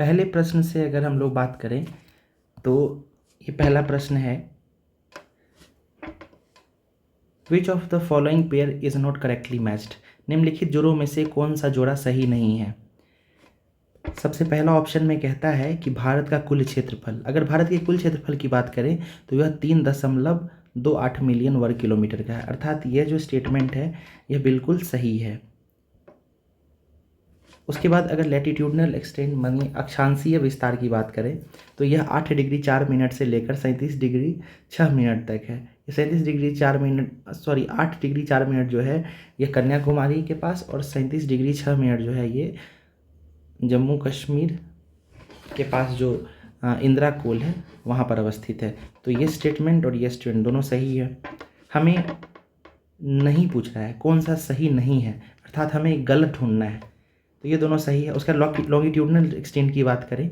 पहले प्रश्न से अगर हम लोग बात करें तो ये पहला प्रश्न है, which of the following pair is not correctly matched. निम्नलिखित जोड़ों में से कौन सा जोड़ा सही नहीं है। सबसे पहला ऑप्शन में कहता है कि भारत का कुल क्षेत्रफल, अगर भारत के कुल क्षेत्रफल की बात करें तो यह 3.28 मिलियन वर्ग किलोमीटर का है, अर्थात यह जो स्टेटमेंट है यह बिल्कुल सही है। उसके बाद अगर लैटिट्यूडनल एक्सटेंट मानी अक्षांशीय विस्तार की बात करें तो यह 8 डिग्री 4 मिनट से लेकर 37 डिग्री 6 मिनट तक है। 37 डिग्री 4 मिनट 8 डिग्री 4 मिनट जो है ये कन्याकुमारी के पास, और 37 डिग्री 6 मिनट जो है ये जम्मू कश्मीर के पास जो इंदिरा कोल है वहाँ पर अवस्थित है। तो ये स्टेटमेंट और ये स्टेटमेंट दोनों सही है। हमें नहीं पूछ रहा है कौन सा सही नहीं है, अर्थात हमें गलत ढूंढना है, तो ये दोनों सही है। उसका लॉन्गिट्यूडनल एक्सटेंट की बात करें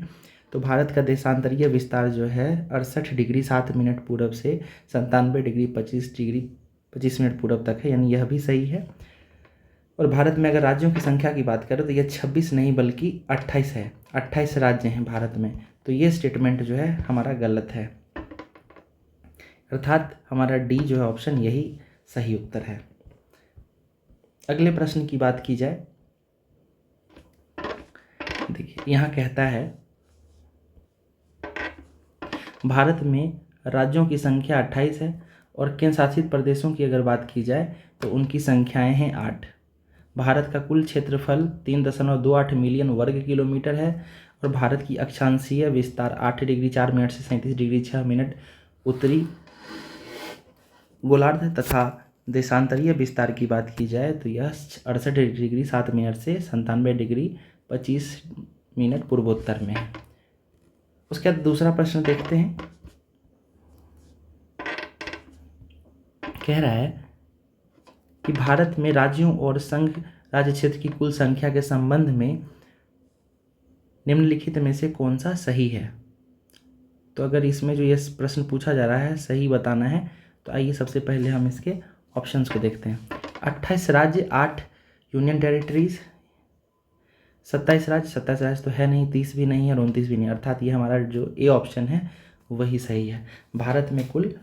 तो भारत का देशांतरीय विस्तार जो है 68 डिग्री 7 मिनट पूरब से 97 डिग्री 25 मिनट पूरब तक है, यानी यह भी सही है। और भारत में अगर राज्यों की संख्या की बात करें तो यह 26 नहीं बल्कि 28 है, 28 राज्य हैं भारत में, तो ये स्टेटमेंट जो है हमारा गलत है, अर्थात हमारा डी जो है ऑप्शन यही सही उत्तर है। अगले प्रश्न की बात की जाए, देखिए यहाँ कहता है भारत में राज्यों की संख्या 28 है और केंद्र शासित प्रदेशों की अगर बात की जाए तो उनकी संख्याएं हैं 8। भारत का कुल क्षेत्रफल 3.28 मिलियन वर्ग किलोमीटर है और भारत की अक्षांशीय विस्तार 8 डिग्री 4 मिनट से 37 डिग्री 6 मिनट उत्तरी गोलार्ध तथा देशांतरीय विस्तार की बात की जाए तो यह 68 डिग्री 7 मिनट से 97 डिग्री 25 मिनट पूर्वोत्तर में है। उसके बाद दूसरा प्रश्न देखते हैं। कह रहा है कि भारत में राज्यों और संघ राज्य क्षेत्र की कुल संख्या के संबंध में निम्नलिखित में से कौन सा सही है। तो अगर इसमें जो ये प्रश्न पूछा जा रहा है सही बताना है तो आइए सबसे पहले हम इसके ऑप्शंस को देखते हैं। 28 राज्य, 8 यूनियन टेरिटरीज, 27 राज्य तो है नहीं, 30 भी नहीं है और 29 भी नहीं, अर्थात ये हमारा जो ए ऑप्शन है वही सही है। भारत में कुल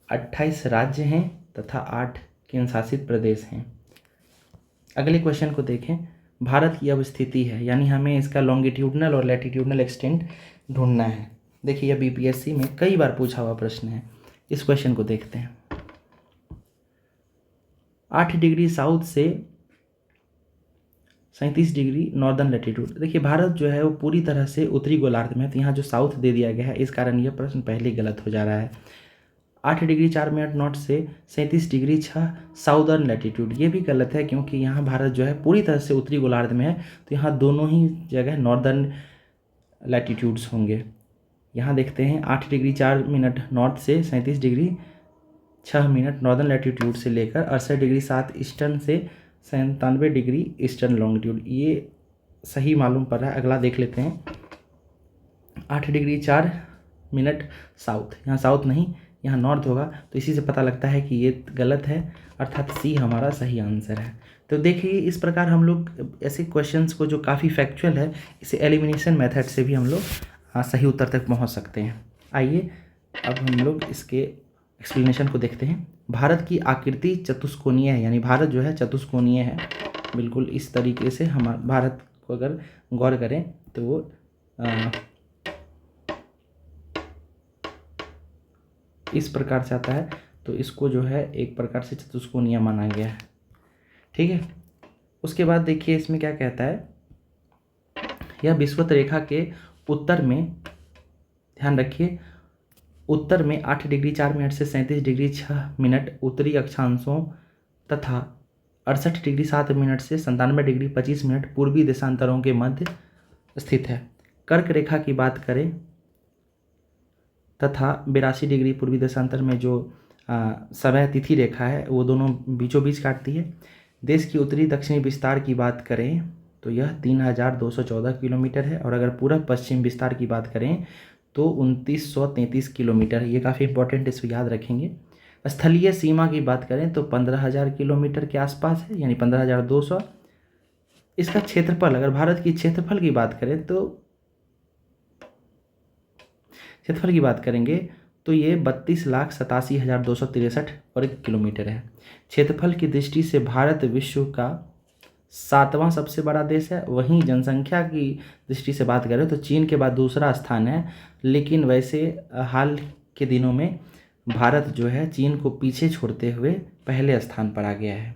28 राज्य हैं तथा 8 केंद्र शासित प्रदेश हैं। अगले क्वेश्चन को देखें। भारत की अब स्थिति है, यानी हमें इसका लॉन्गिट्यूडनल और लैटिट्यूडनल एक्सटेंट ढूंढना है। देखिए यह बीपीएससी में कई बार पूछा हुआ प्रश्न है। इस क्वेश्चन को देखते हैं। 8 डिग्री साउथ से 37 डिग्री नॉर्दर्न लैटिट्यूड। देखिए भारत जो है वो पूरी तरह से उत्तरी गोलार्ध में है, तो यहाँ जो साउथ दे दिया गया है इस कारण यह प्रश्न पहले गलत हो जा रहा है। 8 डिग्री 4 मिनट नॉर्थ से 37 डिग्री 6 साउदर्न लैटिट्यूड, ये भी गलत है क्योंकि यहाँ भारत जो है पूरी तरह से उत्तरी गोलार्ध में है, तो यहाँ दोनों ही जगह नॉर्दर्न लैटिट्यूड्स होंगे। यहाँ देखते हैं 8 डिग्री 4 मिनट नॉर्थ से 37 डिग्री 6 मिनट नॉर्दर्न लैटिट्यूड से लेकर 68 डिग्री 7 ईस्टर्न से 97 डिग्री ईस्टर्न लॉन्गिट्यूड, ये सही मालूम पड़ रहा है। अगला देख लेते हैं। 8 डिग्री 4 मिनट साउथ, यहाँ साउथ नहीं यहाँ नॉर्थ होगा, तो इसी से पता लगता है कि ये गलत है, अर्थात सी हमारा सही आंसर है। तो देखिए इस प्रकार हम लोग ऐसे क्वेश्चंस को जो काफ़ी फैक्चुअल है इसे एलिमिनेशन मेथड से भी हम लोग सही उत्तर तक पहुंच सकते हैं। आइए अब हम लोग इसके एक्सप्लेनेशन को देखते हैं। भारत की आकृति चतुष्कोणीय है, यानी भारत जो है चतुष्कोणीय है, बिल्कुल इस तरीके से हम भारत को अगर गौर करें तो वो इस प्रकार से आता है, तो इसको जो है एक प्रकार से चतुष्कोणीय माना गया है। ठीक है, उसके बाद देखिए इसमें क्या कहता है। यह विषुवत रेखा के उत्तर में, ध्यान रखिए, उत्तर में 8 डिग्री 4 मिनट से 37 डिग्री 6 मिनट उत्तरी अक्षांशों तथा 68 डिग्री 7 मिनट से 97 डिग्री 25 मिनट पूर्वी देशांतरों के मध्य स्थित है। कर्क रेखा की बात करें तथा 82 डिग्री पूर्वी देशांतर में जो समय तिथि रेखा है वो दोनों बीचों बीच काटती है। देश की उत्तरी दक्षिणी विस्तार की बात करें तो यह 3214 किलोमीटर है, और अगर पूर्व पश्चिम विस्तार की बात करें तो 2933 किलोमीटर है। ये काफ़ी इंपॉर्टेंट है, इसको याद रखेंगे। स्थलीय सीमा की बात करें तो 15,000 किलोमीटर के आसपास है, यानी 15,200। इसका क्षेत्रफल, अगर भारत की क्षेत्रफल की बात करें तो क्षेत्रफल की बात करेंगे तो ये 32,87,263 वर्ग किलोमीटर है। क्षेत्रफल की दृष्टि से भारत विश्व का 7वां सबसे बड़ा देश है। वहीं जनसंख्या की दृष्टि से बात करें तो चीन के बाद दूसरा स्थान है, लेकिन वैसे हाल के दिनों में भारत जो है चीन को पीछे छोड़ते हुए पहले स्थान पर आ गया है।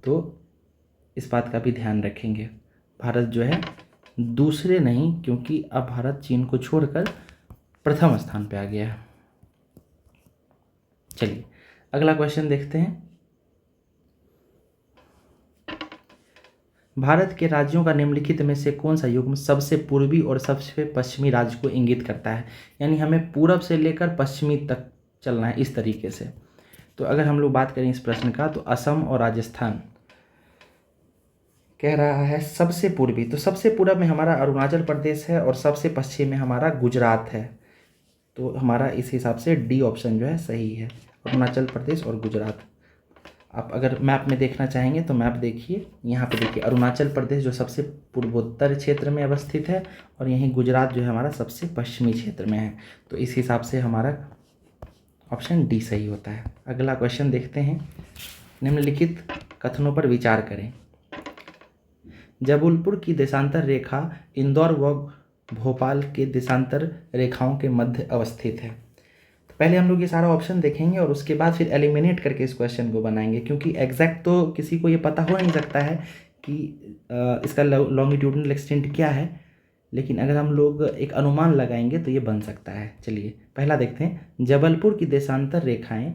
तो इस बात का भी ध्यान रखेंगे, भारत जो है दूसरे नहीं, क्योंकि अब भारत चीन को छोड़कर प्रथम स्थान पे आ गया है। चलिए अगला क्वेश्चन देखते हैं। भारत के राज्यों का निम्नलिखित में से कौन सा युग्म सबसे पूर्वी और सबसे पश्चिमी राज्य को इंगित करता है? यानी हमें पूरब से लेकर पश्चिमी तक चलना है इस तरीके से। तो अगर हम लोग बात करें इस प्रश्न का तो असम और राजस्थान कह रहा है सबसे पूर्वी, तो सबसे पूरब में हमारा अरुणाचल प्रदेश है और सबसे पश्चिम में हमारा गुजरात है। तो हमारा इस हिसाब से डी ऑप्शन जो है सही है, अरुणाचल प्रदेश और गुजरात। आप अगर मैप में देखना चाहेंगे तो मैप देखिए, यहाँ पे देखिए अरुणाचल प्रदेश जो सबसे पूर्वोत्तर क्षेत्र में अवस्थित है और यहीं गुजरात जो है हमारा सबसे पश्चिमी क्षेत्र में है। तो इस हिसाब से हमारा ऑप्शन डी सही होता है। अगला क्वेश्चन देखते हैं। निम्नलिखित कथनों पर विचार करें। जबलपुर की देशांतर रेखा इंदौर व भोपाल के देशांतर रेखाओं के मध्य अवस्थित है। तो पहले हम लोग ये सारा ऑप्शन देखेंगे और उसके बाद फिर एलिमिनेट करके इस क्वेश्चन को बनाएंगे, क्योंकि एग्जैक्ट तो किसी को ये पता हो नहीं सकता है कि इसका लॉन्गिट्यूडनल एक्सटेंट क्या है, लेकिन अगर हम लोग एक अनुमान लगाएंगे तो ये बन सकता है। चलिए पहला देखते हैं। जबलपुर की देशांतर रेखाएं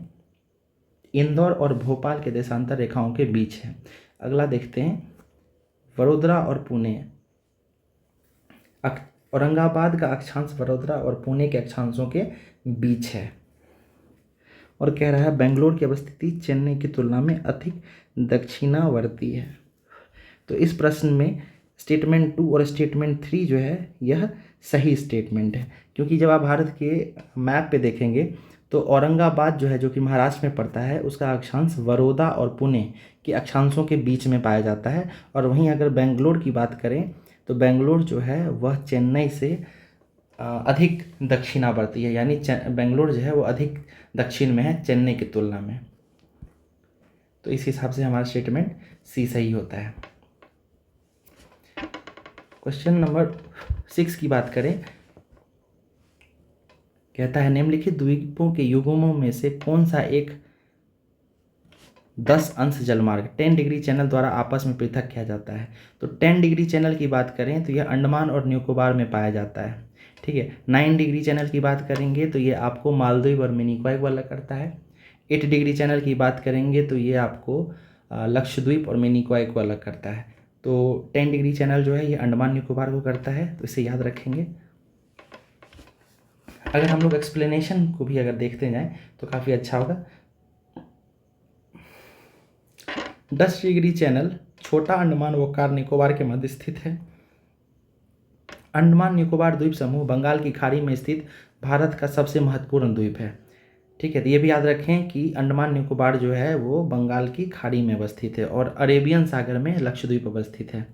इंदौर और भोपाल के देशांतर रेखाओं के बीच है। अगला देखते हैं। वडोदरा और पुणे, औरंगाबाद का अक्षांश वडोदरा और पुणे के अक्षांशों के बीच है। और कह रहा है बेंगलोर की अवस्थिति चेन्नई की तुलना में अधिक दक्षिणावर्ती है। तो इस प्रश्न में स्टेटमेंट 2 और स्टेटमेंट 3 जो है यह सही स्टेटमेंट है, क्योंकि जब आप भारत के मैप पे देखेंगे तो औरंगाबाद जो है, जो कि महाराष्ट्र में पड़ता है, उसका अक्षांश बड़ौदा और पुणे के अक्षांशों के बीच में पाया जाता है। और वहीं अगर बेंगलोर की बात करें तो बेंगलोर जो है वह चेन्नई से अधिक दक्षिणावर्ती है, यानी बेंगलोर जो है वो अधिक दक्षिण में है चेन्नई की तुलना में। तो इस हिसाब से हमारा स्टेटमेंट सी सही होता है। क्वेश्चन नंबर 6 की बात करें, कहता है निम्नलिखित द्वीपों के युग्मों में से कौन सा एक 10 अंश जलमार्ग 10 डिग्री चैनल द्वारा आपस में पृथक किया जाता है? तो 10 डिग्री चैनल की बात करें तो यह अंडमान और निकोबार में पाया जाता है। ठीक है। 9 डिग्री चैनल की बात करेंगे तो ये आपको मालदीव और मिनिकॉय को अलग करता है। 8 डिग्री चैनल की बात करेंगे तो ये आपको लक्षद्वीप और मिनिकॉय को अलग करता है। तो 10 डिग्री चैनल जो है ये अंडमान निकोबार को करता है, तो इसे याद रखेंगे। अगर हम लोग एक्सप्लेनेशन को भी अगर देखते जाएं तो काफ़ी अच्छा होगा। 10 डिग्री चैनल छोटा अंडमान व कार निकोबार के मध्य स्थित है। अंडमान निकोबार द्वीप समूह बंगाल की खाड़ी में स्थित भारत का सबसे महत्वपूर्ण द्वीप है। ठीक है, तो ये भी याद रखें कि अंडमान निकोबार जो है वो बंगाल की खाड़ी में अवस्थित है और अरेबियन सागर में लक्षद्वीप अवस्थित है।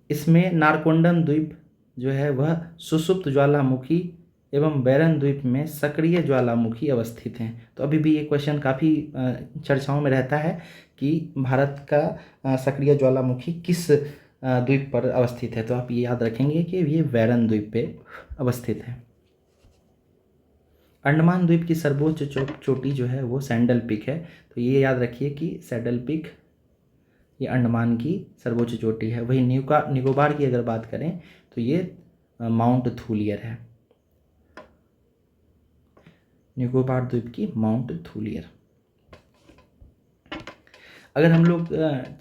इसमें नारकोंडम द्वीप जो है वह सुषुप्त ज्वालामुखी एवं बैरन द्वीप में सक्रिय ज्वालामुखी अवस्थित हैं। तो अभी भी ये क्वेश्चन काफ़ी चर्चाओं में रहता है कि भारत का सक्रिय ज्वालामुखी किस द्वीप पर अवस्थित है। तो आप ये याद रखेंगे कि ये बैरन द्वीप पे अवस्थित है। अंडमान द्वीप की सर्वोच्च चोटी जो है वो सैंडल पीक है। तो ये याद रखिए कि सैडल पीक ये अंडमान की सर्वोच्च चोटी है। वही निकोबार की अगर बात करें तो ये माउंट थूलियर है, निकोबार द्वीप की माउंट थूलियर। अगर हम लोग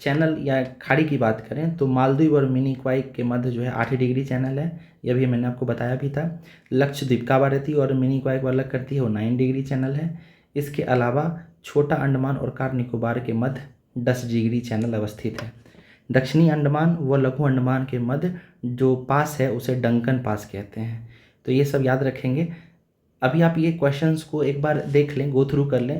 चैनल या खाड़ी की बात करें तो मालदीव और मिनिकॉय के मध्य जो है 8 डिग्री चैनल है, यह भी मैंने आपको बताया भी था। लक्षद्वीप कावारती और मिनिकॉय को अलग करती है, वो 9 डिग्री चैनल है। इसके अलावा छोटा अंडमान और कार निकोबार के मध्य 10 डिग्री चैनल अवस्थित है। दक्षिणी अंडमान व लघु अंडमान के मध्य जो पास है उसे डंकन पास कहते हैं। तो ये सब याद रखेंगे। अभी आप ये क्वेश्चंस को एक बार देख लें, गो थ्रू कर लें,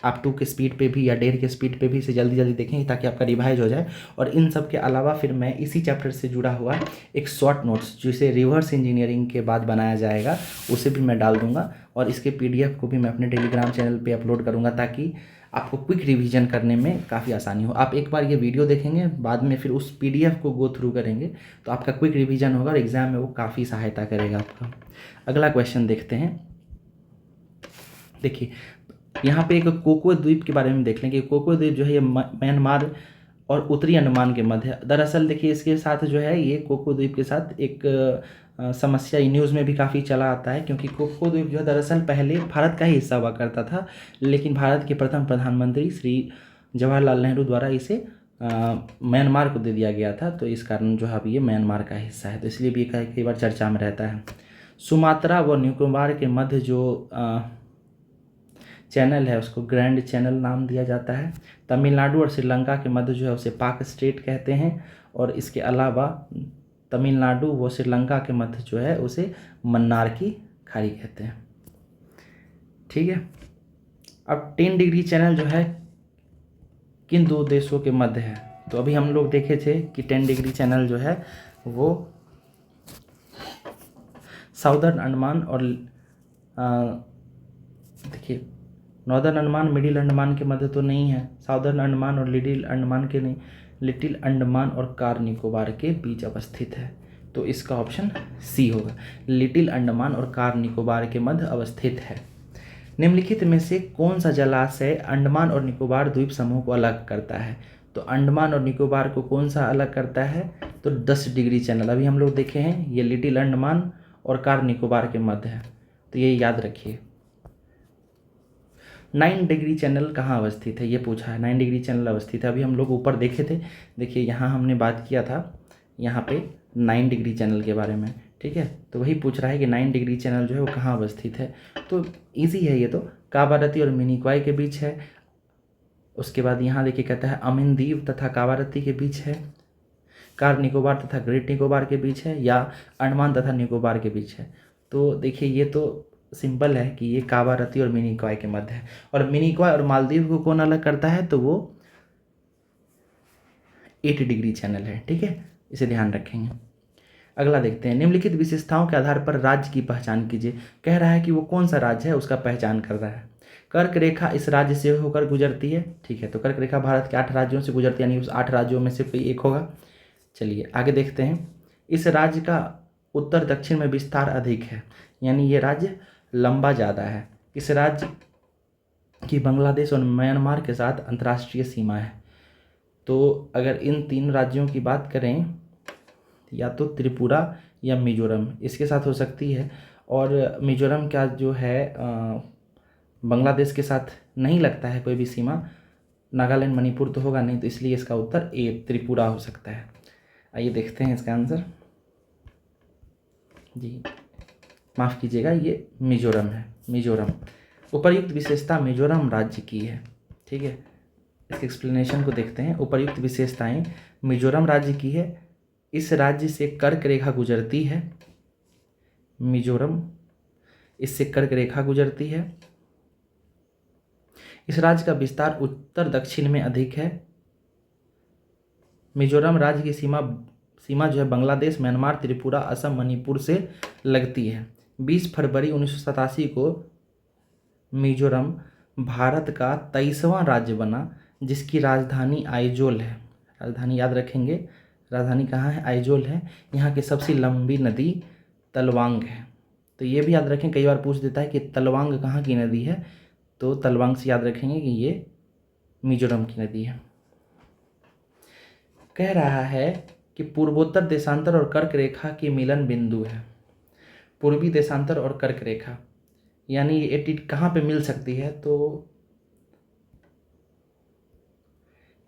आप 2 के स्पीड पे भी या 1.5 के स्पीड पे भी इसे जल्दी जल्दी देखें ताकि आपका रिवाइज हो जाए। और इन सब के अलावा फिर मैं इसी चैप्टर से जुड़ा हुआ एक शॉर्ट नोट्स जिसे रिवर्स इंजीनियरिंग के बाद बनाया जाएगा उसे भी मैं डाल दूंगा, और इसके PDF को भी मैं अपने टेलीग्राम चैनल पर अपलोड करूँगा ताकि आपको क्विक रिवीजन करने में काफ़ी आसानी हो। आप एक बार ये वीडियो देखेंगे, बाद में फिर उस PDF को गो थ्रू करेंगे तो आपका क्विक रिवीजन होगा और एग्ज़ाम में वो काफ़ी सहायता करेगा आपका। अगला क्वेश्चन देखते हैं। देखिए यहाँ पे एक कोको द्वीप के बारे में देख लें कि कोको द्वीप जो है ये म्यांमार और उत्तरी अंडमान के मध्य है। दरअसल देखिए इसके साथ जो है ये कोको द्वीप के साथ एक समस्या न्यूज़ में भी काफ़ी चला आता है, क्योंकि कोको द्वीप जो है दरअसल पहले भारत का ही हिस्सा हुआ करता था, लेकिन भारत के प्रथम प्रधानमंत्री श्री जवाहरलाल नेहरू द्वारा इसे म्यांमार को दे दिया गया था। तो इस कारण जो है अब ये म्यांमार का हिस्सा है, तो इसलिए भी कई बार चर्चा में रहता है। सुमात्रा व निकोबार के मध्य जो चैनल है उसको ग्रैंड चैनल नाम दिया जाता है। तमिलनाडु और श्रीलंका के मध्य जो है उसे पाक स्ट्रेट कहते हैं, और इसके अलावा तमिलनाडु व श्रीलंका के मध्य जो है उसे मन्नार की खाड़ी कहते हैं। ठीक है, अब 10 डिग्री चैनल जो है किन 2 देशों के मध्य है? तो अभी हम लोग देखे थे कि 10 डिग्री चैनल जो है वो साउदर्न अंडमान और देखिए नॉर्दर्न अंडमान मिडिल अंडमान के मध्य तो नहीं है, साउदर्न अंडमान और लिटिल अंडमान के नहीं, लिटिल अंडमान और कार निकोबार के बीच अवस्थित है। तो इसका ऑप्शन सी होगा, लिटिल अंडमान और कार निकोबार के मध्य अवस्थित है। निम्नलिखित में से कौन सा जलाशय अंडमान और निकोबार द्वीप समूह को अलग करता है? तो अंडमान और निकोबार को कौन सा अलग करता है? तो 10 डिग्री चैनल। अभी हम लोग देखे हैं ये लिटिल अंडमान और कार निकोबार के मध्य है, तो ये याद रखिए। 9 डिग्री चैनल कहाँ अवस्थित है ये पूछा है। 9 डिग्री चैनल अवस्थित है, अभी हम लोग ऊपर देखे थे, देखिए यहाँ हमने बात किया था यहाँ पे 9 डिग्री चैनल के बारे में। ठीक है, तो वही पूछ रहा है कि 9 डिग्री चैनल जो है वो कहाँ अवस्थित है। तो इजी है ये, तो कावारत्ती और मिनिकॉय के बीच है। उसके बाद यहाँ देखिए कहता है अमीन द्वीप तथा कावारत्ती के बीच है, कार निकोबार तथा ग्रेट निकोबार के बीच है, या अंडमान तथा निकोबार के बीच है। तो देखिए ये तो सिंपल है कि ये कावारत्ती और मिनिकॉय के मध्य है। और मिनिकॉय और मालदीव को कौन अलग करता है? तो वो 8 डिग्री चैनल है। ठीक है, इसे ध्यान रखेंगे। अगला देखते हैं, निम्नलिखित विशेषताओं के आधार पर राज्य की पहचान कीजिए। कह रहा है कि वो कौन सा राज्य है उसका पहचान कर रहा है। कर्क रेखा इस राज्य से होकर गुजरती है। ठीक है, तो कर्क रेखा भारत के 8 राज्यों से गुजरती है, यानी उस 8 राज्यों में से कोई एक होगा। चलिए आगे देखते हैं, इस राज्य का उत्तर दक्षिण में विस्तार अधिक है, यानी ये राज्य लंबा ज़्यादा है। इस राज्य की बांग्लादेश और म्यांमार के साथ अंतर्राष्ट्रीय सीमा है। तो अगर इन 3 राज्यों की बात करें, या तो त्रिपुरा या मिजोरम इसके साथ हो सकती है, और मिजोरम का जो है बांग्लादेश के साथ नहीं लगता है कोई भी सीमा, नागालैंड मणिपुर तो होगा नहीं, तो इसलिए इसका उत्तर ए त्रिपुरा हो सकता है। आइए देखते हैं इसका आंसर। जी माफ़ कीजिएगा, ये मिजोरम है। मिजोरम उपर्युक्त विशेषता मिजोरम राज्य की है। ठीक है, इसके एक्सप्लेनेशन को देखते हैं। उपर्युक्त विशेषताएं मिजोरम राज्य की है। इस राज्य से कर्क रेखा गुजरती है। मिजोरम इससे कर्क रेखा गुजरती है। इस राज्य का विस्तार उत्तर दक्षिण में अधिक है। मिजोरम राज्य की सीमा जो है बांग्लादेश, म्यांमार, त्रिपुरा, असम, मणिपुर से लगती है। 20 फरवरी 1987 को मिजोरम भारत का 23वां राज्य बना, जिसकी राजधानी आइजोल है। राजधानी याद रखेंगे, राजधानी कहाँ है? आइजोल है। यहाँ की सबसे लंबी नदी तलवांग है। तो ये भी याद रखें, कई बार पूछ देता है कि तलवांग कहाँ की नदी है, तो तलवांग से याद रखेंगे कि ये मिजोरम की नदी है। कह रहा है कि पूर्वोत्तर देशांतर और कर्क रेखा की मिलन बिंदु है। पूर्वी देशांतर और कर्क रेखा यानी ये कहाँ पे मिल सकती है? तो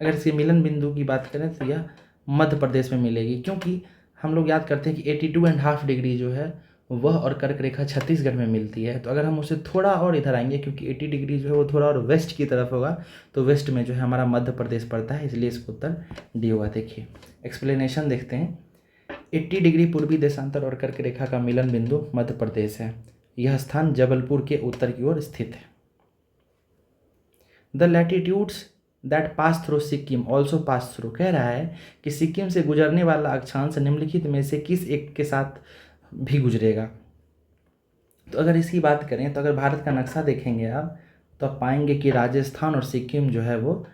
अगर इसके मिलन बिंदु की बात करें तो यह मध्य प्रदेश में मिलेगी, क्योंकि हम लोग याद करते हैं कि 82.5 डिग्री जो है वह और कर्क रेखा छत्तीसगढ़ में मिलती है। तो अगर हम उसे थोड़ा और इधर आएंगे, क्योंकि 80 डिग्री जो है वो थोड़ा और वेस्ट की तरफ होगा, तो वेस्ट में जो है हमारा मध्य प्रदेश पड़ता है, इसलिए इसका उत्तर डी होगा। देखिए एक्सप्लेनेशन देखते हैं। 80 डिग्री पूर्वी देशांतर और कर्क रेखा का मिलन बिंदु मध्य प्रदेश है। यह स्थान जबलपुर के उत्तर की ओर स्थित है। The latitudes that pass through Sikkim also pass through, कह रहा है कि सिक्किम से गुजरने वाला अक्षांश निम्नलिखित में से किस एक के साथ भी गुजरेगा। तो अगर इसकी बात करें तो अगर भारत का नक्शा देखेंगे आप तो आप पाएंगे कि राजस्थान और सिक्किम जो है वो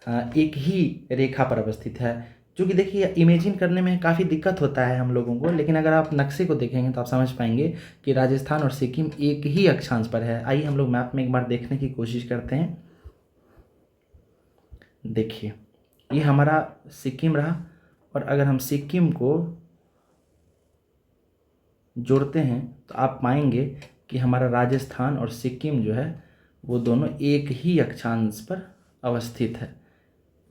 एक ही रेखा पर अवस्थित है। जो कि देखिए इमेजिन करने में काफ़ी दिक्कत होता है हम लोगों को, लेकिन अगर आप नक्शे को देखेंगे तो आप समझ पाएंगे कि राजस्थान और सिक्किम एक ही अक्षांश पर है। आइए हम लोग मैप में एक बार देखने की कोशिश करते हैं। देखिए ये हमारा सिक्किम रहा, और अगर हम सिक्किम को जोड़ते हैं तो आप पाएंगे कि हमारा राजस्थान और सिक्किम जो है वो दोनों एक ही अक्षांश पर अवस्थित है।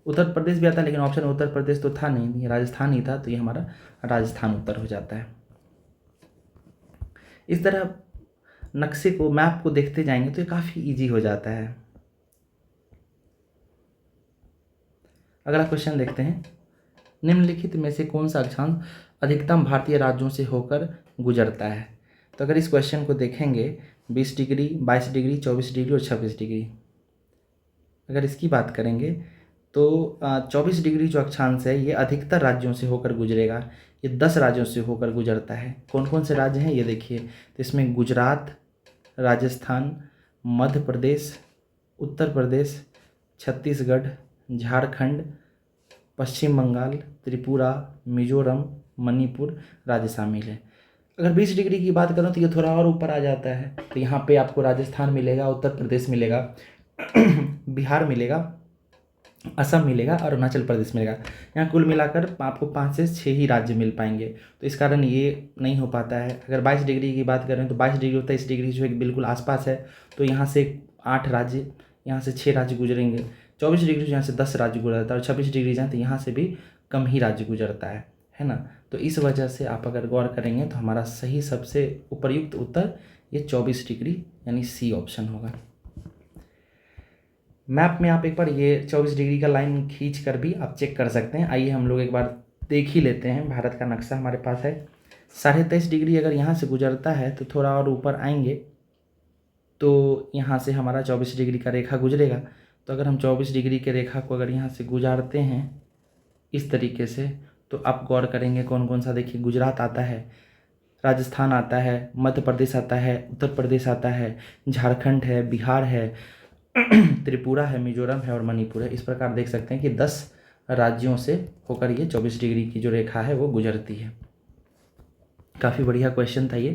उत्तर प्रदेश भी आता है, लेकिन ऑप्शन उत्तर प्रदेश तो था नहीं, ये राजस्थान ही था, तो ये हमारा राजस्थान उत्तर हो जाता है। इस तरह नक्शे को, मैप को देखते जाएंगे तो ये काफ़ी इजी हो जाता है। अगला क्वेश्चन देखते हैं। निम्नलिखित में से कौन सा अक्षांश अधिकतम भारतीय राज्यों से होकर गुजरता है। तो अगर इस क्वेश्चन को देखेंगे 20 डिग्री, 22 डिग्री, 24 डिग्री और 26 डिग्री, अगर इसकी बात करेंगे तो 24 डिग्री जो अक्षांश है ये अधिकतर राज्यों से होकर गुजरेगा। ये 10 राज्यों से होकर गुजरता है। कौन कौन से राज्य हैं ये देखिए, तो इसमें गुजरात, राजस्थान, मध्य प्रदेश, उत्तर प्रदेश, छत्तीसगढ़, झारखंड, पश्चिम बंगाल, त्रिपुरा, मिजोरम, मणिपुर राज्य शामिल है। अगर 20 डिग्री की बात करूँ तो ये थोड़ा और ऊपर आ जाता है, तो यहाँ पे आपको राजस्थान मिलेगा, उत्तर प्रदेश मिलेगा, बिहार मिलेगा, असम मिलेगा और अरुणाचल प्रदेश मिलेगा। यहाँ कुल मिलाकर आपको 5 से 6 ही राज्य मिल पाएंगे, तो इस कारण ये नहीं हो पाता है। अगर 22 डिग्री की बात करें तो 22 डिग्री 23 डिग्री जो है बिल्कुल आसपास है, तो यहाँ से 8 राज्य, यहाँ से 6 राज्य गुजरेंगे। 24 डिग्री यहाँ से 10 राज्य गुजरता है, और 26 डिग्री जाए तो यहाँ से भी कम ही राज्य गुजरता है ना। तो इस वजह से आप अगर गौर करेंगे तो हमारा सही सबसे उपयुक्त उत्तर ये 24 डिग्री यानी सी ऑप्शन होगा। मैप में आप एक बार ये 24 डिग्री का लाइन खींच कर भी आप चेक कर सकते हैं। आइए हम लोग एक बार देख ही लेते हैं। भारत का नक्शा हमारे पास है। 23.5 डिग्री अगर यहाँ से गुजरता है तो थोड़ा और ऊपर आएंगे तो यहाँ से हमारा 24 डिग्री का रेखा गुजरेगा। तो अगर हम 24 डिग्री के रेखा को अगर यहाँ से गुजारते हैं इस तरीके से, तो आप गौर करेंगे कौन कौन सा, देखिए गुजरात आता है, राजस्थान आता है, मध्य प्रदेश आता है, उत्तर प्रदेश आता है, झारखंड है, बिहार है, त्रिपुरा है, मिजोरम है और मणिपुर है। इस प्रकार देख सकते हैं कि 10 राज्यों से होकर ये 24 डिग्री की जो रेखा है वो गुजरती है। काफ़ी बढ़िया क्वेश्चन था ये।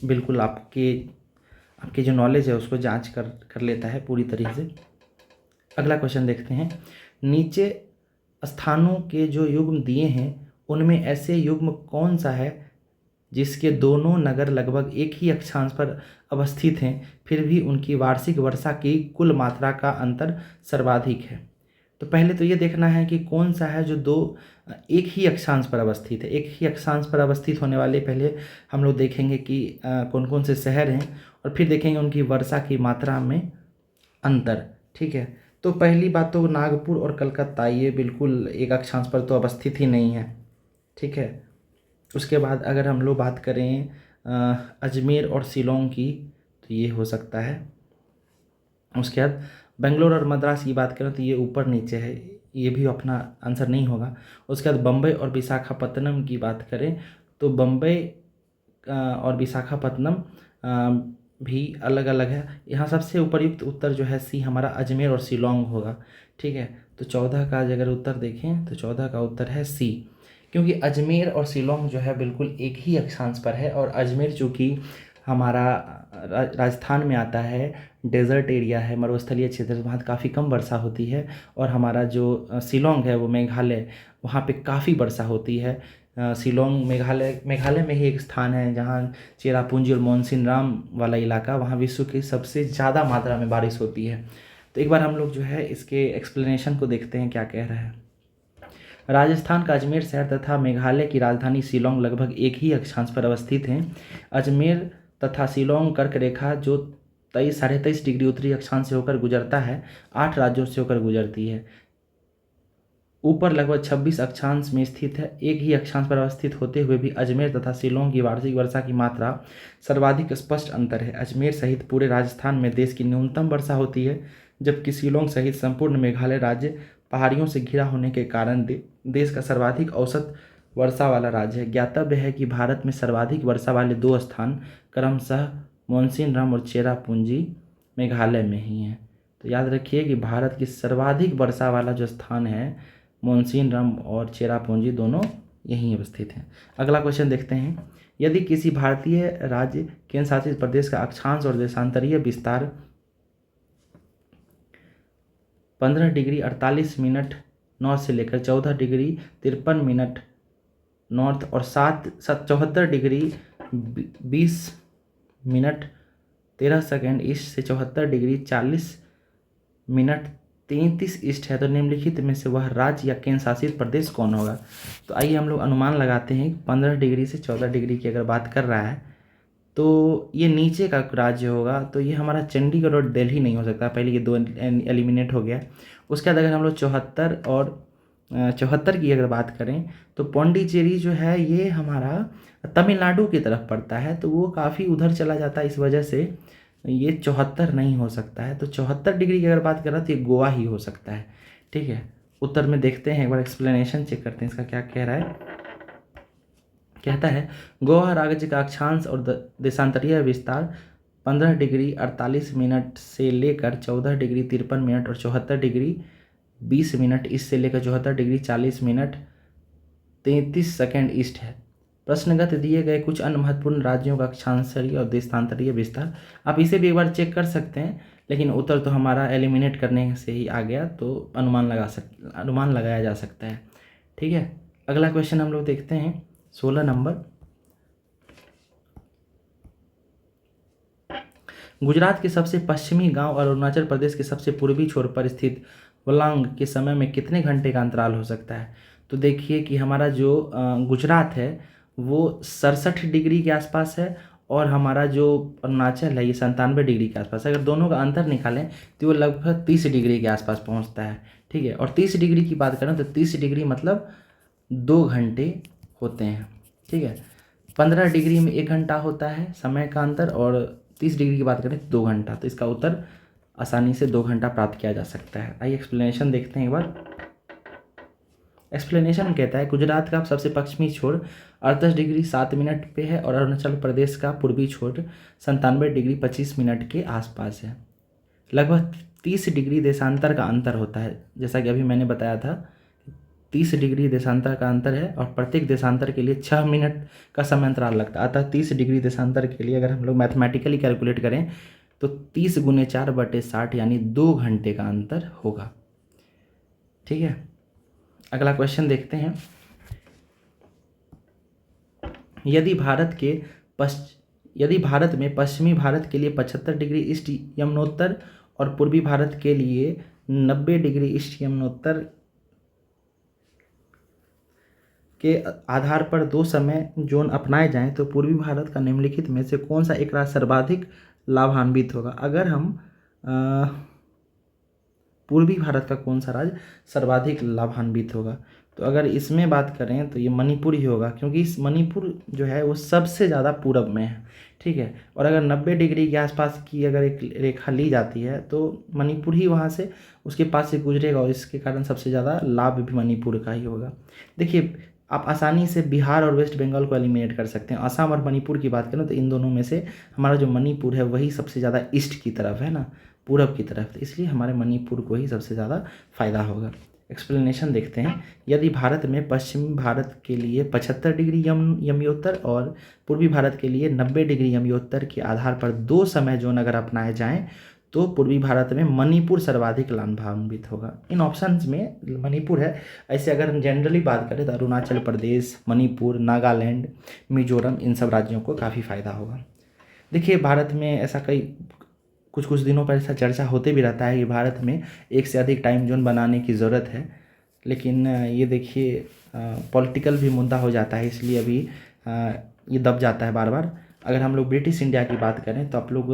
बिल्कुल आपके जो नॉलेज है उसको जांच कर लेता है पूरी तरीके से। अगला क्वेश्चन देखते हैं। नीचे स्थानों के जो युग्म दिए हैं उनमें ऐसे युग्म कौन सा है जिसके दोनों नगर लगभग एक ही अक्षांश पर अवस्थित हैं, फिर भी उनकी वार्षिक वर्षा की कुल मात्रा का अंतर सर्वाधिक है। तो पहले तो ये देखना है कि कौन सा है जो दो एक ही अक्षांश पर अवस्थित है। एक ही अक्षांश पर अवस्थित होने वाले पहले हम लोग देखेंगे कि कौन कौन से शहर हैं, और फिर देखेंगे उनकी वर्षा की मात्रा में अंतर। ठीक है, तो पहली बात तो नागपुर और कलकत्ता ये बिल्कुल एक अक्षांश पर तो अवस्थित ही नहीं है। ठीक है, उसके बाद अगर हम लोग बात करें अजमेर और शिलोंग की तो ये हो सकता है। उसके बाद बेंगलोर और मद्रास की बात करें तो ये ऊपर नीचे है, ये भी अपना आंसर नहीं होगा। उसके बाद बम्बई और विशाखापत्तनम की बात करें तो बम्बई और विशाखापत्तनम भी अलग अलग है। यहाँ सबसे उपयुक्त उत्तर जो है सी हमारा अजमेर और शिलोंग होगा। ठीक है, तो 14 का अगर उत्तर देखें तो 14 का उत्तर है सी, क्योंकि अजमेर और शिलोंग जो है बिल्कुल एक ही अक्षांश पर है, और अजमेर चूँकि हमारा राजस्थान में आता है, डेजर्ट एरिया है, मरुस्थलीय क्षेत्र, वहाँ काफ़ी कम वर्षा होती है। और हमारा जो शिलोंग है वो मेघालय, वहाँ पे काफ़ी वर्षा होती है। शिलोंग मेघालय में ही एक स्थान है जहाँ चेरापूंजी और मोनसिनराम वाला इलाका, वहाँ विश्व की सबसे ज़्यादा मात्रा में बारिश होती है। तो एक बार हम लोग जो है इसके एक्सप्लेनेशन को देखते हैं क्या कह रहा है। राजस्थान का अजमेर शहर तथा मेघालय की राजधानी शिलोंग लगभग एक ही अक्षांश पर अवस्थित हैं। अजमेर तथा शिलोंग कर्क रेखा जो 23.5 डिग्री उत्तरी अक्षांश से होकर गुजरता है, 8 राज्यों से होकर गुजरती है। ऊपर लगभग 26 अक्षांश में स्थित है। एक ही अक्षांश पर अवस्थित होते हुए भी अजमेर तथा शिलोंग की वार्षिक वर्षा की मात्रा सर्वाधिक स्पष्ट अंतर है। अजमेर सहित पूरे राजस्थान में देश की न्यूनतम वर्षा होती है, जबकि शिलोंग सहित संपूर्ण मेघालय राज्य पहाड़ियों से घिरा होने के कारण देश का सर्वाधिक औसत वर्षा वाला राज्य है। ज्ञातव्य है कि भारत में सर्वाधिक वर्षा वाले 2 स्थान क्रमशः मोनसिनराम और चेरापूंजी मेघालय में ही हैं। तो याद रखिए कि भारत की सर्वाधिक वर्षा वाला जो स्थान है मोनसिनराम और चेरापूंजी दोनों यहीं अवस्थित हैं। अगला क्वेश्चन देखते हैं। यदि किसी भारतीय राज्य केंद्र शासित प्रदेश का अक्षांश और देशांतरीय विस्तार 15 डिग्री 48 मिनट नॉर्थ से लेकर 14 डिग्री 53 मिनट नॉर्थ और 74 डिग्री 20 मिनट 13 सेकेंड ईस्ट से 74 डिग्री 40 मिनट 33 ईस्ट है, तो निम्नलिखित में से वह राज्य या केंद्र शासित प्रदेश कौन होगा। तो आइए हम लोग अनुमान लगाते हैं। 15 डिग्री से 14 डिग्री की अगर बात कर रहा है तो ये नीचे का राज्य होगा, तो ये हमारा चंडीगढ़ और दिल्ली नहीं हो सकता। पहले ये 2 एलिमिनेट हो गया। उसके बाद अगर हम लोग 74 और 74 की अगर बात करें तो पौंडीचेरी जो है ये हमारा तमिलनाडु की तरफ पड़ता है, तो वो काफ़ी उधर चला जाता है, इस वजह से ये 74 नहीं हो सकता है। तो 74 डिग्री की अगर बात करें तो ये गोवा ही हो सकता है। ठीक है, उत्तर में देखते हैं, एक बार एक्सप्लेनेशन चेक करते हैं इसका क्या कह रहा है। कहता है गोवा राज्य का अक्षांश और देशांतरीय विस्तार 15 डिग्री 48 मिनट से लेकर 14 डिग्री 53 मिनट और 74 डिग्री 20 मिनट ईस्ट से लेकर 74 डिग्री 40 मिनट 33 सेकेंड ईस्ट है। प्रश्नगत दिए गए कुछ अन्य महत्वपूर्ण राज्यों का अक्षांशीय और देशांतरीय विस्तार, आप इसे भी एक बार चेक कर सकते हैं, लेकिन उत्तर तो हमारा एलिमिनेट करने से ही आ गया, तो अनुमान लगाया जा सकता है। ठीक है, अगला क्वेश्चन हम लोग देखते हैं 16 नंबर। गुजरात के सबसे पश्चिमी गांव और अरुणाचल प्रदेश के सबसे पूर्वी छोर पर स्थित वलांग के समय में कितने घंटे का अंतराल हो सकता है। तो देखिए कि हमारा जो गुजरात है वो 67 डिग्री के आसपास है और हमारा जो अरुणाचल है ये 97 डिग्री के आसपास है। अगर दोनों का अंतर निकालें तो वो लगभग 30 डिग्री के आसपास पहुंचता है। ठीक है, और 30 डिग्री की बात करें तो 30 डिग्री मतलब 2 घंटे होते हैं। ठीक है, 15 डिग्री में 1 घंटा होता है समय का अंतर, और 30 डिग्री की बात करें तो 2 घंटा। तो इसका उत्तर आसानी से 2 घंटा प्राप्त किया जा सकता है। आइए एक्सप्लेनेशन देखते हैं एक बार। एक्सप्लेनेशन कहता है गुजरात का सबसे पश्चिमी छोर 38 डिग्री 7 मिनट पे है और अरुणाचल प्रदेश का पूर्वी छोर 97 डिग्री 25 मिनट के आसपास है। लगभग 30 डिग्री देशांतर का अंतर होता है, जैसा कि अभी मैंने बताया था 30 डिग्री देशांतर का अंतर है और प्रत्येक देशांतर के लिए 6 मिनट का समय अंतराल लगता है। अतः 30 डिग्री देशांतर के लिए अगर हम लोग मैथमेटिकली कैलकुलेट करें तो 30 × 4/60 यानी 2 घंटे का अंतर होगा। ठीक है, अगला क्वेश्चन देखते हैं। यदि भारत में पश्चिमी भारत के लिए 75 डिग्री ईस्ट यमुनोत्तर और पूर्वी भारत के लिए 90 डिग्री ईस्ट यमुनोत्तर के आधार पर 2 समय जोन अपनाए जाएं तो पूर्वी भारत का निम्नलिखित में से कौन सा एक राज्य सर्वाधिक लाभान्वित होगा। अगर हम पूर्वी भारत का कौन सा राज्य सर्वाधिक लाभान्वित होगा, तो अगर इसमें बात करें तो ये मणिपुर ही होगा, क्योंकि इस मणिपुर जो है वो सबसे ज़्यादा पूरब में है। ठीक है, और अगर 90 डिग्री के आसपास की अगर एक रेखा ली जाती है तो मणिपुर ही वहाँ से उसके पास से गुजरेगा और इसके कारण सबसे ज़्यादा लाभ भी मणिपुर का ही होगा। देखिए, आप आसानी से बिहार और वेस्ट बंगाल को एलिमिनेट कर सकते हैं। असम और मणिपुर की बात करें तो इन दोनों में से हमारा जो मणिपुर है वही सबसे ज़्यादा ईस्ट की तरफ है ना, पूरब की तरफ, तो इसलिए हमारे मणिपुर को ही सबसे ज़्यादा फायदा होगा। एक्सप्लेनेशन देखते हैं। यदि भारत में पश्चिमी भारत के लिए 75 डिग्री यमयोत्तर और पूर्वी भारत के लिए 90 डिग्री यमयोत्तर के आधार पर 2 समय जोन अगर अपनाए जाएं तो पूर्वी भारत में मणिपुर सर्वाधिक लाभान्वित होगा। इन ऑप्शंस में मणिपुर है। ऐसे अगर हम जनरली बात करें तो अरुणाचल प्रदेश, मणिपुर, नागालैंड, मिजोरम, इन सब राज्यों को काफ़ी फायदा होगा। देखिए, भारत में ऐसा कुछ दिनों पर ऐसा चर्चा होते भी रहता है कि भारत में एक से अधिक टाइम जोन बनाने की ज़रूरत है, लेकिन ये देखिए पॉलिटिकल भी मुद्दा हो जाता है, इसलिए अभी ये दब जाता है बार बार। अगर हम लोग ब्रिटिश इंडिया की बात करें तो आप लोग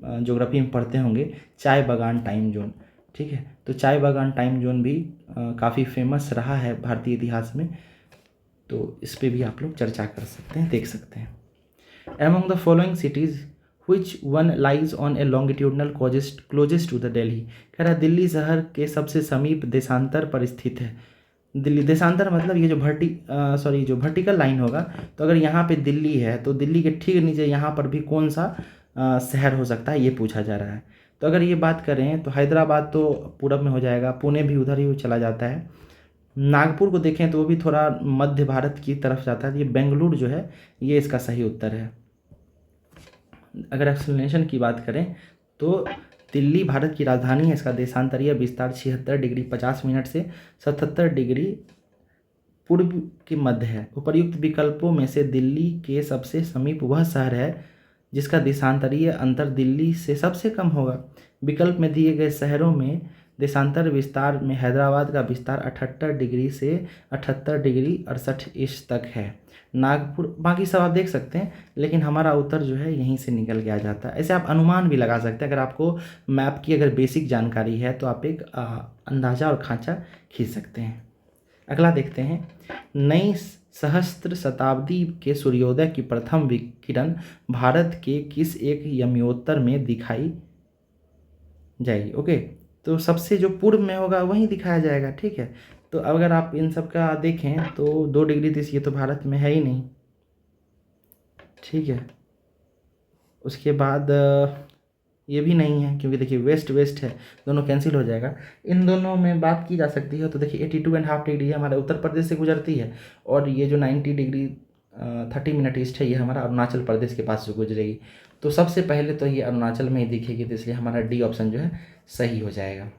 ज्योग्राफी में पढ़ते होंगे चाय बागान टाइम जोन, ठीक है। तो चाय बागान टाइम जोन भी काफ़ी फेमस रहा है भारतीय इतिहास में, तो इस पे भी आप लोग चर्चा कर सकते हैं, देख सकते हैं। Among the following cities, which one lies on a longitudinal closest to the Delhi? कह रहा है दिल्ली शहर के सबसे समीप देशांतर पर स्थित है। दिल्ली देशांतर मतलब ये जो वर्टिकल लाइन होगा, तो अगर यहाँ पे दिल्ली है तो दिल्ली के ठीक नीचे यहाँ पर भी कौन सा शहर हो सकता है, ये पूछा जा रहा है। तो अगर ये बात करें तो हैदराबाद तो पूरब में हो जाएगा, पुणे भी उधर ही चला जाता है। नागपुर को देखें तो वो भी थोड़ा मध्य भारत की तरफ जाता है। ये बेंगलुरु जो है ये इसका सही उत्तर है। अगर एक्सप्लेनेशन की बात करें तो दिल्ली भारत की राजधानी है, इसका देशांतरीय विस्तार 76 डिग्री 50 मिनट से 77 डिग्री पूर्व के मध्य है। उपर्युक्त विकल्पों में से दिल्ली के सबसे समीप वह शहर है जिसका देशांतरीय अंतर दिल्ली से सबसे कम होगा। विकल्प में दिए गए शहरों में देशांतर विस्तार में हैदराबाद का विस्तार 78 डिग्री से 78 डिग्री 68 इंच तक है। नागपुर, बाकी सब आप देख सकते हैं, लेकिन हमारा उत्तर जो है यहीं से निकल के आ जाता है। ऐसे आप अनुमान भी लगा सकते हैं, अगर आपको मैप की अगर बेसिक जानकारी है तो आप एक अंदाज़ा और खांचा खींच सकते हैं। अगला देखते हैं, नई सहस्त्र शताब्दी के सूर्योदय की प्रथम विकिरण भारत के किस एक यमोत्तर में दिखाई जाएगी? ओके, तो सबसे जो पूर्व में होगा वहीं दिखाया जाएगा, ठीक है। तो अगर आप इन सब का देखें तो 2 डिग्री 30 ये तो भारत में है ही नहीं, ठीक है। उसके बाद ये भी नहीं है, क्योंकि देखिए वेस्ट वेस्ट है, दोनों कैंसिल हो जाएगा। इन दोनों में बात की जा सकती है तो देखिए 82.5 डिग्री हमारे उत्तर प्रदेश से गुजरती है, और ये जो 90 डिग्री 30 मिनट ईस्ट है ये हमारा अरुणाचल प्रदेश के पास से गुजरेगी। तो सबसे पहले तो ये अरुणाचल में ही दिखेगी, तो इसलिए हमारा डी ऑप्शन जो है सही हो जाएगा,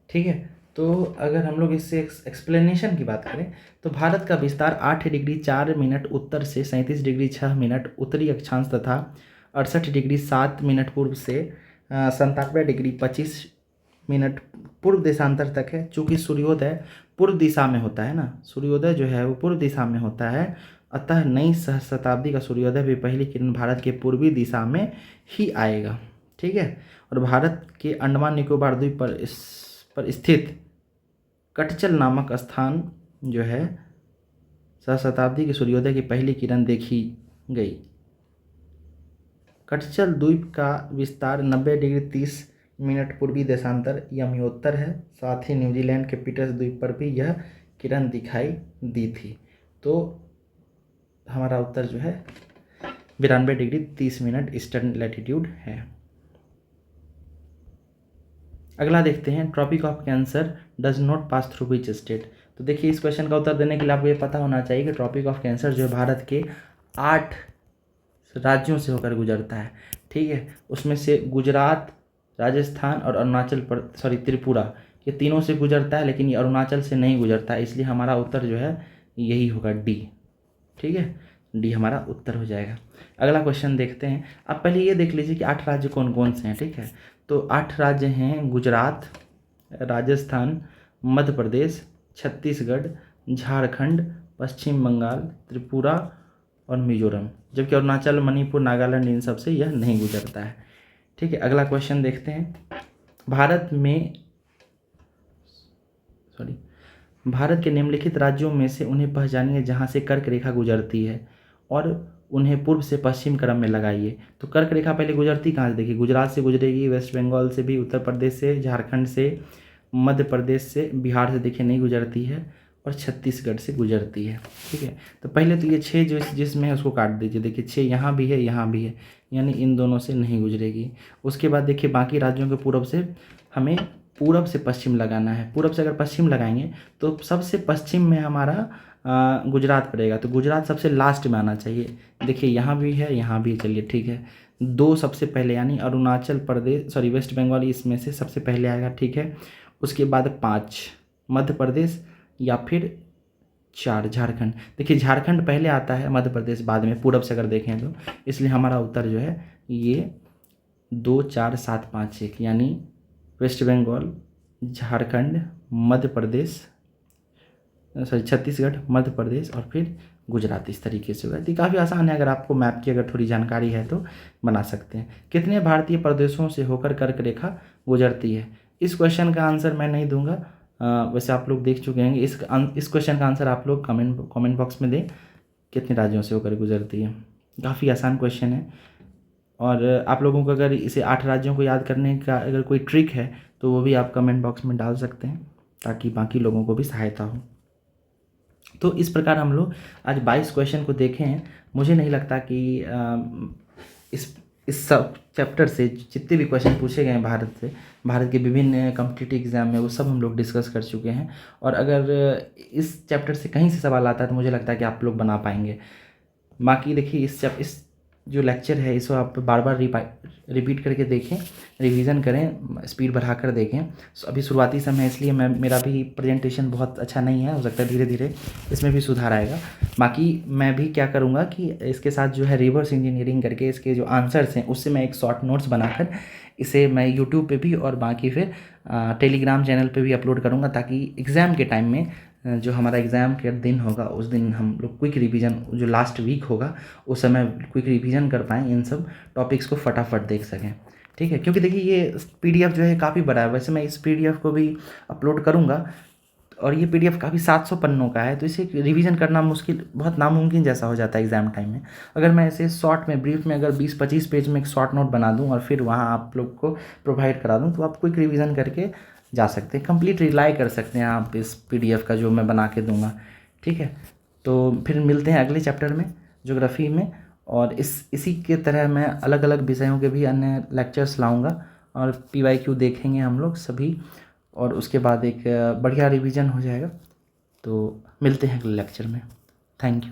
ठीक है। तो अगर हम लोग इससे एक्सप्लेनेशन की बात करें तो भारत का विस्तार 8 डिग्री 4 मिनट उत्तर से 37 डिग्री 6 मिनट उत्तरी अक्षांश तथा 68 डिग्री 7 मिनट पूर्व से 97 डिग्री 25 मिनट पूर्व देशांतर तक है। चूँकि सूर्योदय पूर्व दिशा में होता है ना, सूर्योदय जो है वो पूर्व दिशा में होता है, अतः नई सहस्त्राब्दी का सूर्योदय भी पहली किरण भारत के पूर्वी दिशा में ही आएगा, ठीक है। और भारत के अंडमान निकोबार द्वीप पर स्थित कटचल नामक स्थान जो है सहस्त्राब्दी के सूर्योदय की पहली किरण देखी गई। कटचल द्वीप का विस्तार 90 डिग्री 30 मिनट पूर्वी देशांतर यमोत्तर है। साथ ही न्यूजीलैंड के पीटर्स द्वीप पर भी यह किरण दिखाई दी थी। तो हमारा उत्तर जो है 92 डिग्री 30 मिनट ईस्टर्न लैटिट्यूड है। अगला देखते हैं, tropic of cancer does not pass through which state? तो देखिए इस क्वेश्चन का उत्तर देने के लिए आपको ये पता होना चाहिए कि ट्रॉपिक ऑफ कैंसर जो है भारत के 8 राज्यों से होकर गुजरता है, ठीक है। उसमें से गुजरात, राजस्थान और त्रिपुरा, ये तीनों से गुजरता है, लेकिन ये अरुणाचल से नहीं गुजरता है, इसलिए हमारा उत्तर जो है यही होगा डी, ठीक है। डी हमारा उत्तर हो जाएगा। अगला क्वेश्चन देखते हैं। अब पहले ये देख लीजिए कि 8 राज्य कौन कौन से हैं, ठीक है। तो 8 राज्य हैं गुजरात, राजस्थान, मध्य प्रदेश, छत्तीसगढ़, झारखंड, पश्चिम बंगाल, त्रिपुरा और मिजोरम, जबकि अरुणाचल, मणिपुर, नागालैंड इन सब से यह नहीं गुजरता है, ठीक है। अगला क्वेश्चन देखते हैं। भारत के निम्नलिखित राज्यों में से उन्हें पहचानिए जहाँ से कर्क रेखा गुजरती है और उन्हें पूर्व से पश्चिम क्रम में लगाइए। तो कर्क रेखा पहले गुजरती कहाँ से? देखिए गुजरात से गुजरेगी, वेस्ट बंगाल से भी, उत्तर प्रदेश से, झारखंड से, मध्य प्रदेश से, बिहार से देखिए नहीं गुजरती है, और छत्तीसगढ़ से गुजरती है, ठीक है। तो पहले तो ये 6 जो जिसमें है उसको काट दीजिए। देखिए 6 यहाँ भी है, यहाँ भी है, यानी इन दोनों से नहीं गुजरेगी। उसके बाद देखिए बाकी राज्यों के पूर्व से हमें पूरब से पश्चिम लगाना है। पूरब से अगर पश्चिम लगाएंगे तो सबसे पश्चिम में हमारा गुजरात पड़ेगा, तो गुजरात सबसे लास्ट में आना चाहिए। देखिए यहाँ भी है, यहाँ भी, चलिए ठीक है। 2 सबसे पहले, यानी अरुणाचल प्रदेश, वेस्ट बंगाल इसमें से सबसे पहले आएगा, ठीक है। उसके बाद 5 मध्य प्रदेश, या फिर 4 झारखंड। देखिए झारखंड पहले आता है, मध्य प्रदेश बाद में, पूरब से अगर देखें तो, इसलिए हमारा उत्तर जो है ये 2 4 7 5 1, यानी वेस्ट बंगाल, झारखंड, मध्य प्रदेश, छत्तीसगढ़, मध्य प्रदेश और फिर गुजरात, इस तरीके से होगा। तो काफ़ी आसान है, अगर आपको मैप की अगर थोड़ी जानकारी है तो बना सकते हैं। कितने भारतीय प्रदेशों से होकर कर्क रेखा गुजरती है? इस क्वेश्चन का आंसर मैं नहीं दूंगा, वैसे आप लोग देख चुके हैं। इस क्वेश्चन का आंसर आप लोग कमेंट बॉक्स में दें, कितने राज्यों से होकर गुजरती है। काफ़ी आसान क्वेश्चन है, और आप लोगों को अगर इसे 8 राज्यों को याद करने का अगर कोई ट्रिक है तो वो भी आप कमेंट बॉक्स में डाल सकते हैं, ताकि बाकी लोगों को भी सहायता हो। तो इस प्रकार हम लोग आज 22 क्वेश्चन को देखे हैं। मुझे नहीं लगता कि इस सब चैप्टर से जितने भी क्वेश्चन पूछे गए हैं भारत के विभिन्न कॉम्पिटिटिव एग्जाम में, वो सब हम लोग डिस्कस कर चुके हैं। और अगर इस चैप्टर से कहीं से सवाल आता है तो मुझे लगता है कि आप लोग बना पाएंगे। बाकी देखिए, इस जो लेक्चर है इसको आप बार बार रिपीट करके देखें, रिवीजन करें, स्पीड बढ़ाकर देखें। अभी शुरुआती समय है, इसलिए मेरा भी प्रेजेंटेशन बहुत अच्छा नहीं है, हो सकता है धीरे धीरे इसमें भी सुधार आएगा। बाकी मैं भी क्या करूँगा कि इसके साथ जो है रिवर्स इंजीनियरिंग करके इसके जो आंसर्स हैं उससे मैं एक शॉर्ट नोट्स बनाकर इसे मैं यूट्यूब पे भी और बाकी फिर टेलीग्राम चैनल पे भी अपलोड करूँगा, ताकि एग्ज़ाम के टाइम में जो हमारा एग्ज़ाम के दिन होगा उस दिन हम लोग क्विक रिवीजन, जो लास्ट वीक होगा उस समय क्विक रिवीजन कर पाएँ, इन सब टॉपिक्स को फटाफट देख सकें। ठीक है, क्योंकि देखिए ये PDF जो है काफ़ी बड़ा है, वैसे मैं इस PDF को भी अपलोड करूँगा, और ये PDF काफ़ी 700 पन्नों का है, तो इसे रिवीजन करना मुश्किल, बहुत नामुमकिन जैसा हो जाता है एग्ज़ाम टाइम में। अगर मैं इसे शॉर्ट में, ब्रीफ में अगर 20-25 पेज में एक शॉर्ट नोट बना दूँ और फिर वहाँ आप लोग को प्रोवाइड करा दूँ, तो आप क्विक रिवीजन करके जा सकते हैं, कंप्लीट रिलाई कर सकते हैं आप इस PDF का जो मैं बना के दूँगा। ठीक है, तो फिर मिलते हैं अगले चैप्टर में, ज्योग्राफी में, और इसी के तरह मैं अलग अलग विषयों के भी अन्य लेक्चर्स लाऊँगा, और PYQ देखेंगे हम लोग सभी, और उसके बाद एक बढ़िया रिवीजन हो जाएगा। तो मिलते हैं अगले लेक्चर में। Thank you.